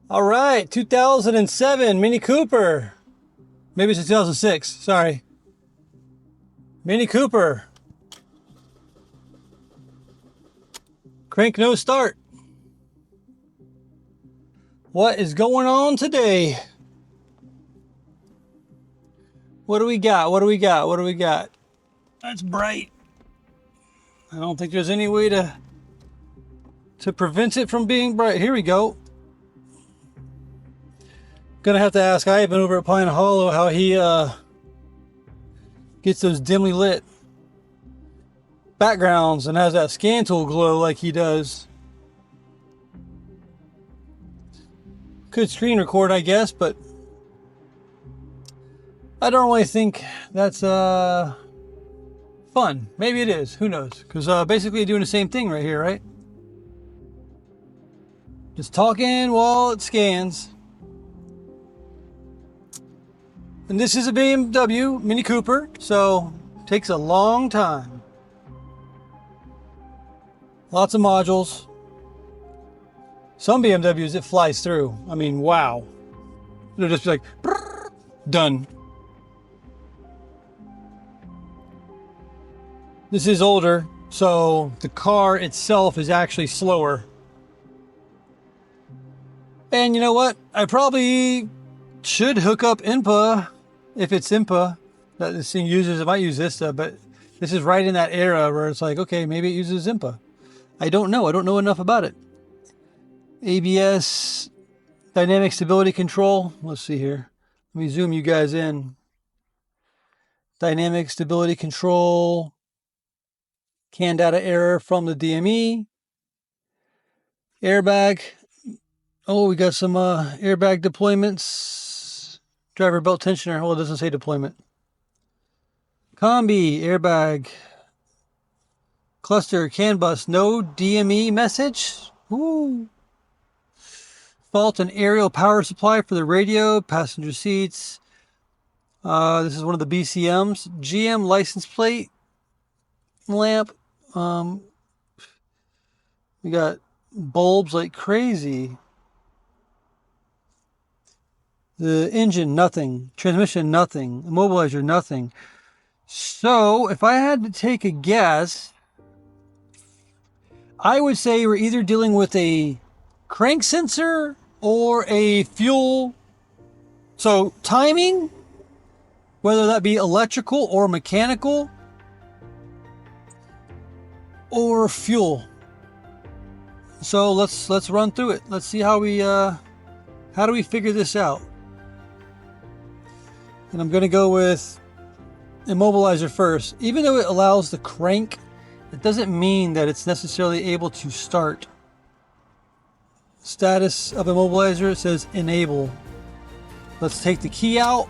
All right, 2007 Mini Cooper. Maybe it's 2006, sorry. Mini Cooper. Crank no start. What is going on today? What do we got? What do we got? What do we got? That's bright. I don't think there's any way to prevent it from being bright. Here we go. Gonna have to ask Ivan over at Pine Hollow how he gets those dimly lit backgrounds and has that scan tool glow like he does. Could screen record, I guess, but I don't really think that's fun. Maybe it is. Who knows? Because basically doing the same thing right here, right? Just talking while it scans. And this is a BMW Mini Cooper, so it takes a long time. Lots of modules. Some BMWs, it flies through. I mean, wow. It'll just be like, done. This is older, so the car itself is actually slower. And you know what? I probably should hook up IMPA if it's IMPA that this thing uses. It might use this stuff, but this is right in that era where it's like, okay, maybe it uses IMPA. I don't know. I don't know enough about it. ABS, dynamic stability control. Let's see here. Let me zoom you guys in. Dynamic stability control. CAN data error from the DME. Airbag. Oh, we got some airbag deployments. Driver belt tensioner. Well, it doesn't say deployment. Combi, airbag. Cluster, CAN bus. No DME message. Ooh. Fault and aerial power supply for the radio. Passenger seats. This is one of the BCMs. GM license plate. Lamp. We got bulbs like crazy. The engine, nothing. Transmission, nothing. Immobilizer, nothing. So, if I had to take a guess, I would say we're either dealing with a crank sensor or a fuel. So, timing, whether that be electrical or mechanical, or fuel. So let's run through it. Let's see how do we figure this out. And I'm going to go with immobilizer first. Even though it allows the crank, it doesn't mean that it's necessarily able to start. Status of immobilizer, it says enable. Let's take the key out.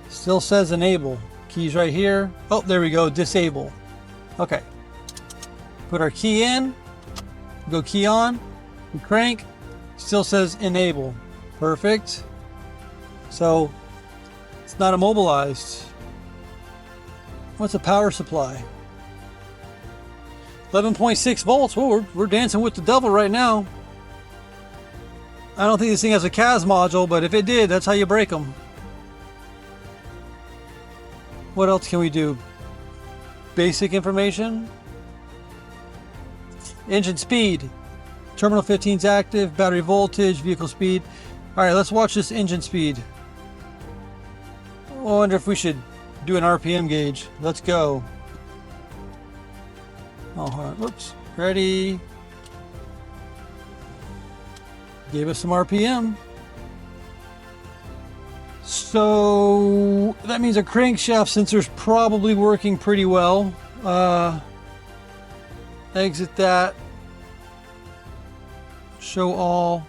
Still says enable. Keys right here. Oh, there we go. Disable. Okay. Put our key in. Go key on. We crank. Still says enable. Perfect. So it's not immobilized. What's a power supply? 11.6 volts. Well, we're dancing with the devil right now. I don't think this thing has a CAS module, but if it did, that's how you break them. What else can we do? Basic information. Engine speed. Terminal 15 is active. Battery voltage. Vehicle speed. All right, let's watch this engine speed. I wonder if we should do an RPM gauge. Let's go. Oh, all right. Whoops. Ready. Gave us some RPM. So that means our crankshaft sensor is probably working pretty well. Exit that. Show all.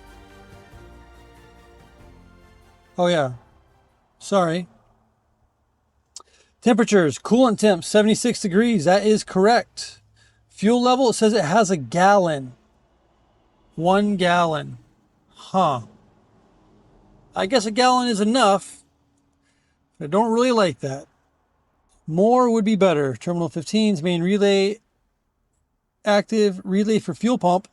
Oh yeah. Sorry. Temperatures, coolant temp, 76 degrees. That is correct. Fuel level, it says it has a gallon. 1 gallon. Huh. I guess a gallon is enough. I don't really like that. More would be better. Terminal 15's main relay active. Relay for fuel pump.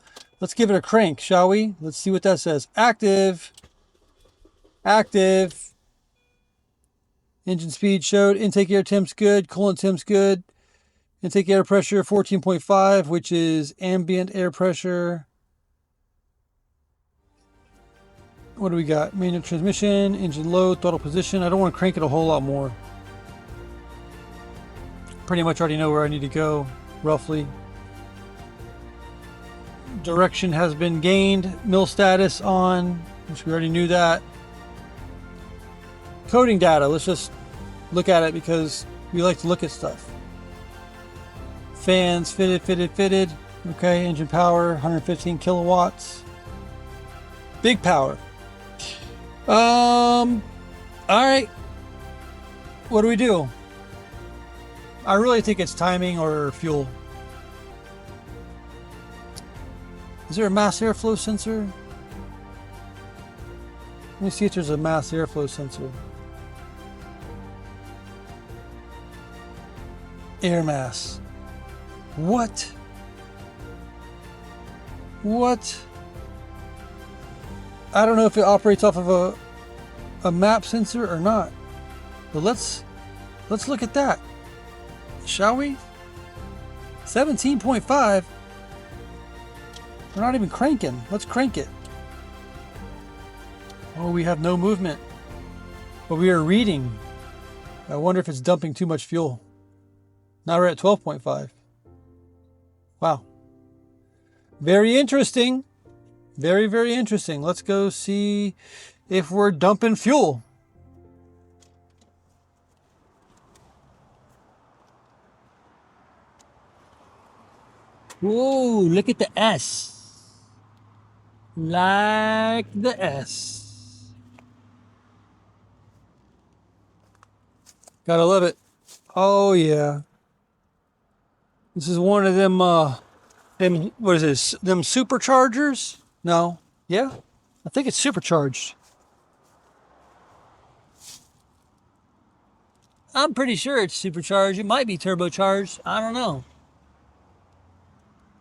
Let's give it a crank, shall we? Let's see what that says. Active. Active. Engine speed showed. Intake air temps good. Coolant temps good. Intake air pressure 14.5, which is ambient air pressure. What do we got? Manual transmission, engine load, throttle position. I don't want to crank it a whole lot more. Pretty much already know where I need to go, roughly. Direction has been gained. Mill status on, which we already knew that. Coding data, let's just look at it because we like to look at stuff. Fans fitted. Okay, engine power, 115 kilowatts. Big power. All right. What do we do? I really think it's timing or fuel. Is there a mass airflow sensor? Let me see if there's a mass airflow sensor. Air mass. What? What? I don't know if it operates off of a map sensor or not. But let's look at that. Shall we? 17.5. We're not even cranking. Let's crank it. Oh, we have no movement. But we are reading. I wonder if it's dumping too much fuel. Now we're at 12.5. Wow. Very interesting. Very, very interesting. Let's go see if we're dumping fuel. Whoa, look at the S. Like the S. Gotta love it. Oh yeah. This is one of them, what is this? Them superchargers? No. Yeah? I think it's supercharged. I'm pretty sure it's supercharged. It might be turbocharged. I don't know.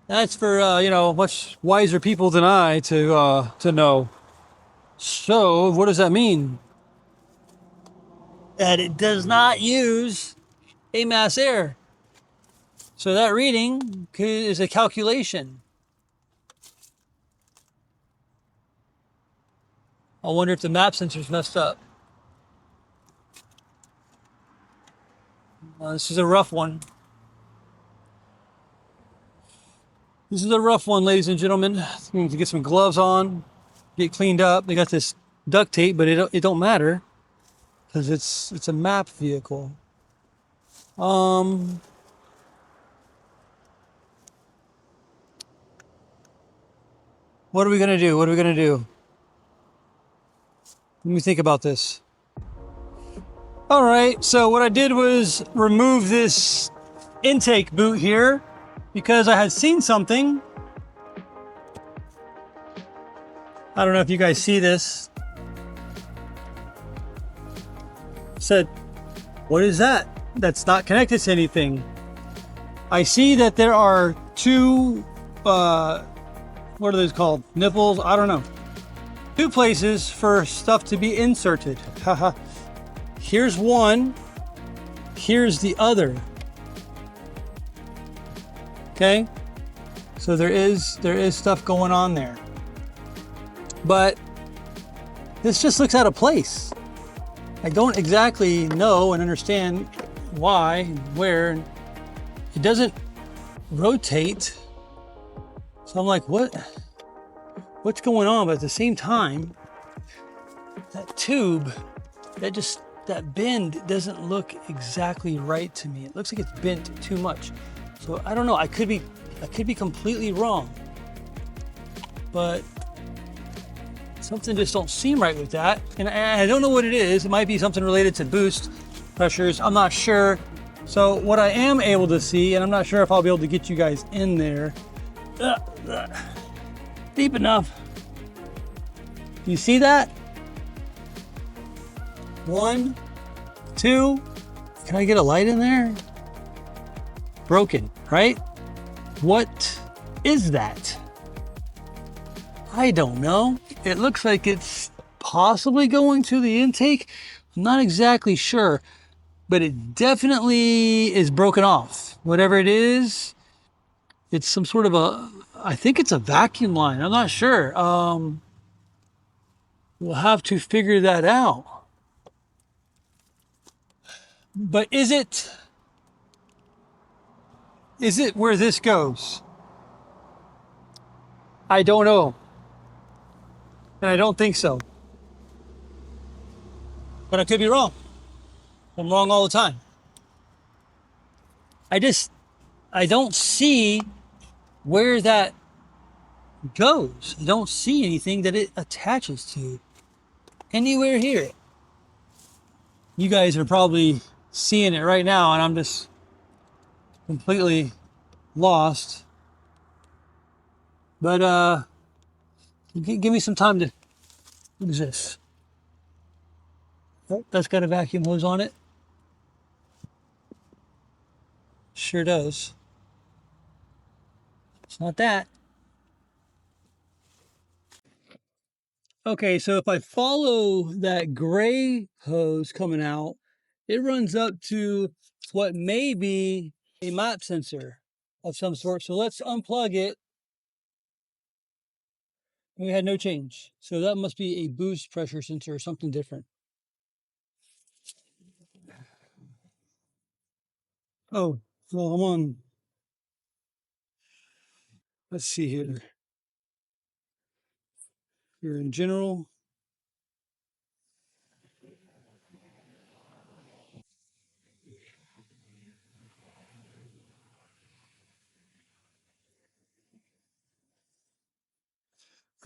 That's for, you know, much wiser people than I to know. So, what does that mean? That it does not use a mass air. So that reading is a calculation. I wonder if the map sensor's messed up. This is a rough one. This is a rough one, ladies and gentlemen. We need to get some gloves on, get cleaned up. They got this duct tape, but it don't matter because it's a map vehicle. What are we gonna do? What are we gonna do? Let me think about this. All right, so what I did was remove this intake boot here because I had seen something. I don't know if you guys see this. It said, what is that? That's not connected to anything. I see that there are two, what are those called? Nipples? I don't know. Two places for stuff to be inserted. Haha. Here's one. Here's the other. Okay? So there is stuff going on there. But this just looks out of place. I don't exactly know and understand why and where. It doesn't rotate. So I'm like, what's going on? But at the same time, that tube, that bend doesn't look exactly right to me. It looks like it's bent too much. So I don't know. I could be completely wrong. But something just don't seem right with that. And I don't know what it is. It might be something related to boost pressures. I'm not sure. So what I am able to see, and I'm not sure if I'll be able to get you guys in there, deep enough. You see that? 1, 2. Can I get a light in there? Broken, right? What is that? I don't know. It looks like it's possibly going to the intake. I'm not exactly sure, but it definitely is broken off. Whatever it is, it's some sort of a, I think it's a vacuum line. I'm not sure. We'll have to figure that out. But is it where this goes? I don't know. And I don't think so. But I could be wrong. I'm wrong all the time. I don't see where that goes. I don't see anything that it attaches to anywhere here. You guys are probably seeing it right now, and I'm just completely lost. But give me some time to. What is this? Oh, that's got a vacuum hose on it. Sure does. It's not that. Okay, so if I follow that gray hose coming out, it runs up to what may be a map sensor of some sort. So let's unplug it. We had no change. So that must be a boost pressure sensor or something different. Oh, well, I'm on. Let's see here. You're in general.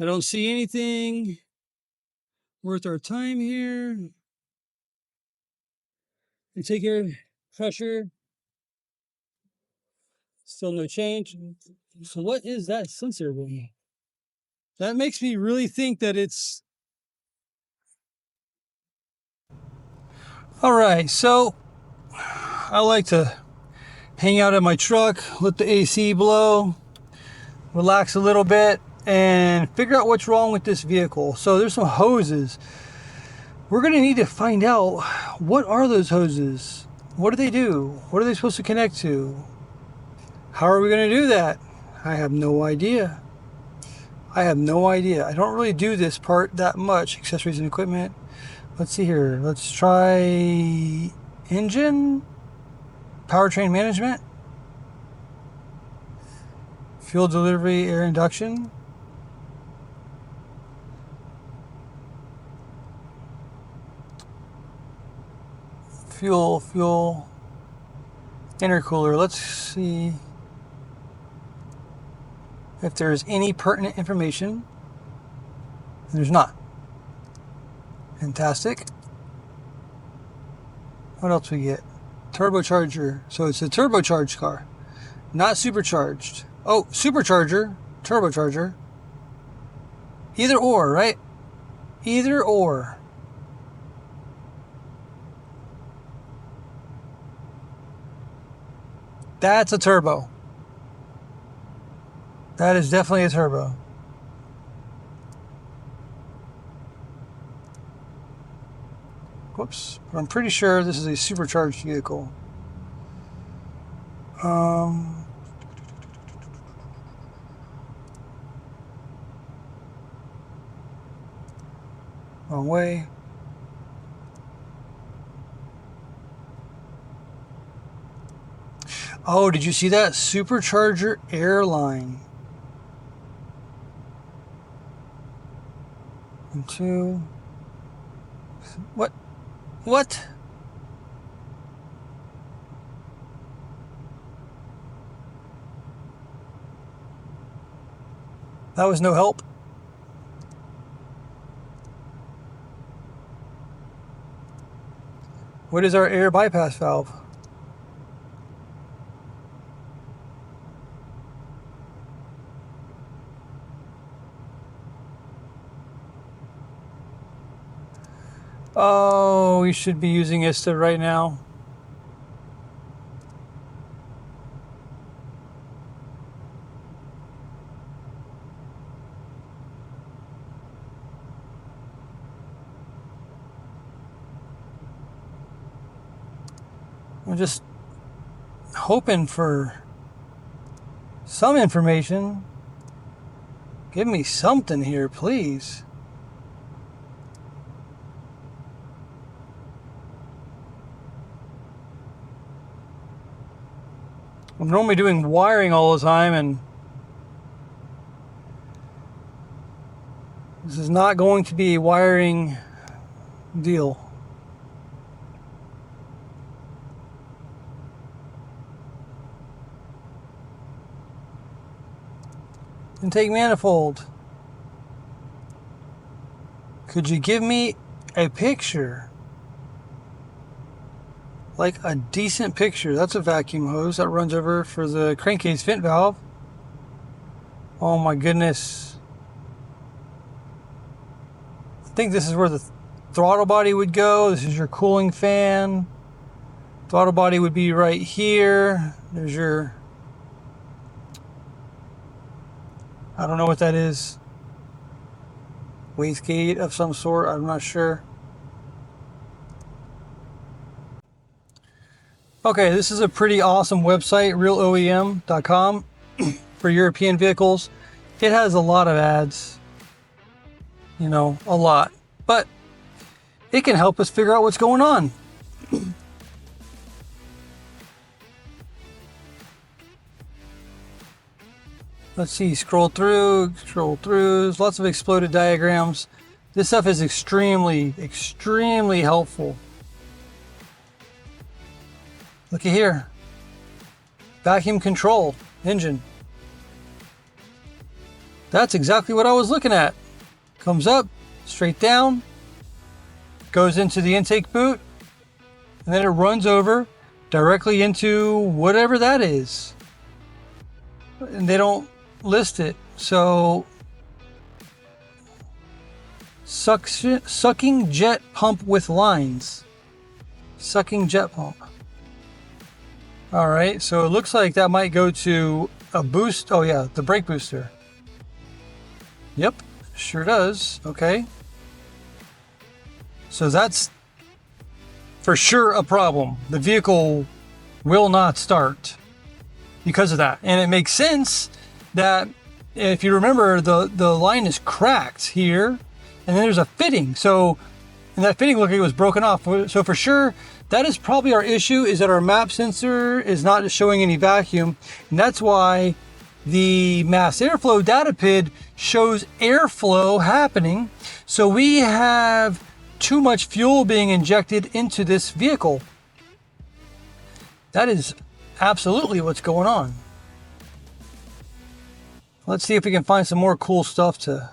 I don't see anything worth our time here. And take care of pressure. Still no change. So what is that sensor ring? That makes me really think that it's. All right, so I like to hang out in my truck, let the AC blow, relax a little bit, and figure out what's wrong with this vehicle. So there's some hoses. We're gonna need to find out, what are those hoses? What do they do? What are they supposed to connect to? How are we gonna do that? I have no idea. I have no idea. I don't really do this part that much, accessories and equipment. Let's see here. Let's try engine, powertrain management, fuel delivery, air induction. Fuel, intercooler. Let's see if there's any pertinent information. There's not. Fantastic. What else we get? Turbocharger. So it's a turbocharged car, not supercharged. Oh, supercharger, turbocharger. Either or, right? Either or. That's a turbo. That is definitely a turbo. Whoops. But I'm pretty sure this is a supercharged vehicle. Wrong way. Oh, did you see that? Supercharger airline. And two. What? What? That was no help. What is our air bypass valve? Oh, we should be using ISTA right now. I'm just hoping for some information. Give me something here, please. I'm normally doing wiring all the time, and this is not going to be a wiring deal. Intake manifold. Could you give me a picture? Like a decent picture. That's a vacuum hose that runs over for the crankcase vent valve. Oh my goodness. I think this is where the throttle body would go. This is your cooling fan. Throttle body would be right here. There's your... I don't know what that is. Wastegate of some sort. I'm not sure. Okay, this is a pretty awesome website, RealOEM.com for European vehicles. It has a lot of ads. You know, a lot. But it can help us figure out what's going on. Let's see, scroll through. There's lots of exploded diagrams. This stuff is extremely helpful. Looky here. Vacuum control engine. That's exactly what I was looking at. Comes up, straight down, goes into the intake boot, and then it runs over directly into whatever that is. And they don't list it. So sucking jet pump with lines. Sucking jet pump. All right, so it looks like that might go to a boost. Oh yeah, the brake booster. Yep, sure does. Okay. So that's for sure a problem. The vehicle will not start because of that. And it makes sense that if you remember, the line is cracked here, and then there's a fitting. So, and that fitting looked like it was broken off. So for sure, that is probably our issue, is that our map sensor is not showing any vacuum. And that's why the mass airflow data PID shows airflow happening. So we have too much fuel being injected into this vehicle. That is absolutely what's going on. Let's see if we can find some more cool stuff to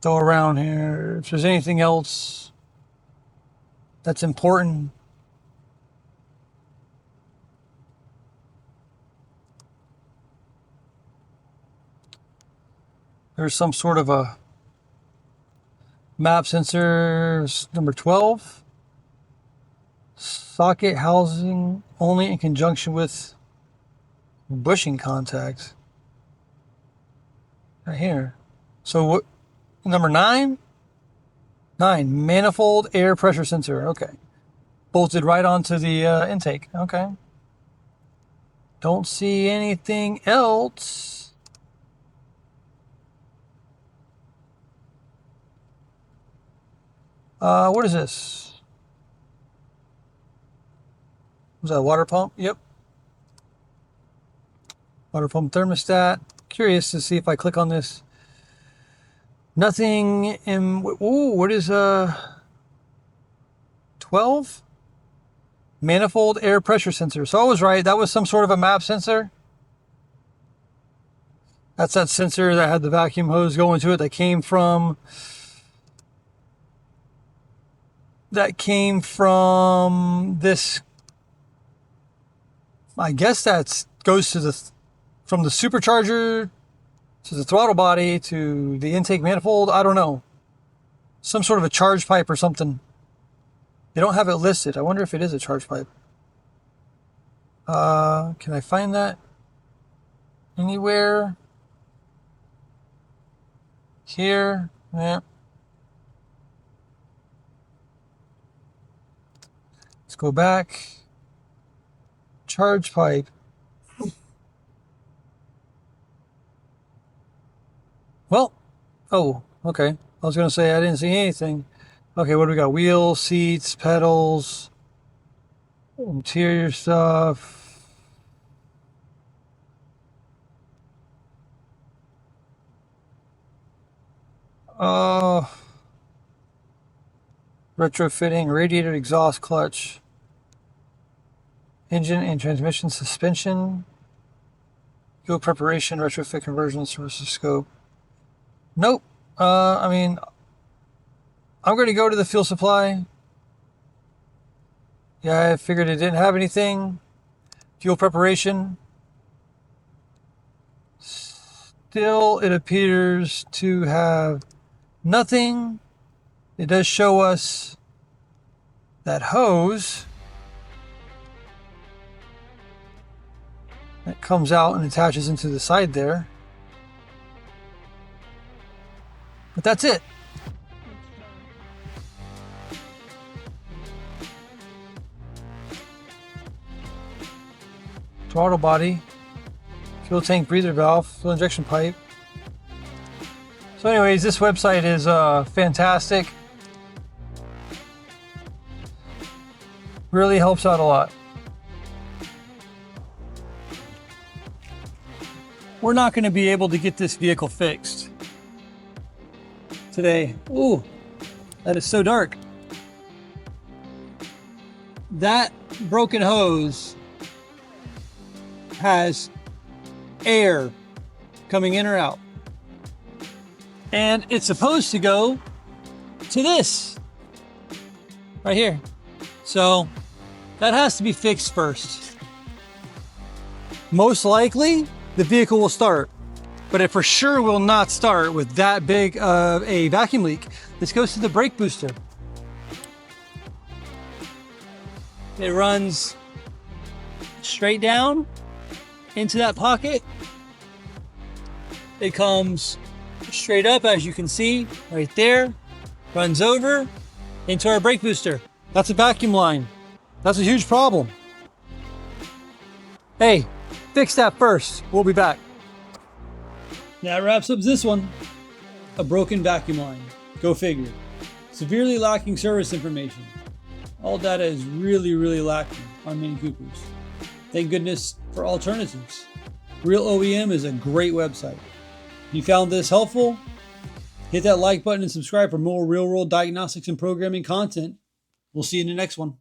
throw around here. If there's anything else that's important. There's some sort of a map sensor, number 12. Socket housing only in conjunction with bushing contacts. Right here. So what? Number 9? 9. Manifold air pressure sensor. Okay. Bolted right onto the intake. Okay. Don't see anything else. What is this? Was that a water pump? Yep. Water pump thermostat. Curious to see if I click on this. Nothing in... Ooh, what is 12? Manifold air pressure sensor. So I was right. That was some sort of a map sensor. That's that sensor that had the vacuum hose going to it that came from... this... I guess that goes to the... from the supercharger to the throttle body to the intake manifold. I don't know. Some sort of a charge pipe or something. They don't have it listed. I wonder if it is a charge pipe. Can I find that anywhere? Here? Yeah. Let's go back. Charge pipe. Well, oh, okay. I was going to say I didn't see anything. Okay, what do we got? Wheels, seats, pedals, interior stuff. Retrofitting, radiator, exhaust, clutch, engine and transmission, suspension, fuel preparation, retrofit conversion, services scope. Nope. I mean, I'm going to go to the fuel supply. Yeah, I figured it didn't have anything. Fuel preparation. Still, it appears to have nothing. It does show us that hose that comes out and attaches into the side there. But that's it. Throttle body, fuel tank breather valve, fuel injection pipe. So anyways, this website is fantastic. Really helps out a lot. We're not going to be able to get this vehicle fixed today. Ooh, that is so dark. That broken hose has air coming in or out. And it's supposed to go to this right here. So that has to be fixed first. Most likely the vehicle will start, but it for sure will not start with that big of a vacuum leak. This goes to the brake booster. It runs straight down into that pocket. It comes straight up, as you can see right there, runs over into our brake booster. That's a vacuum line. That's a huge problem. Hey, fix that first. We'll be back. That wraps up this one. A broken vacuum line. Go figure. Severely lacking service information. All data is really lacking on Mini Coopers. Thank goodness for alternatives. RealOEM is a great website. If you found this helpful, hit that like button and subscribe for more real-world diagnostics and programming content. We'll see you in the next one.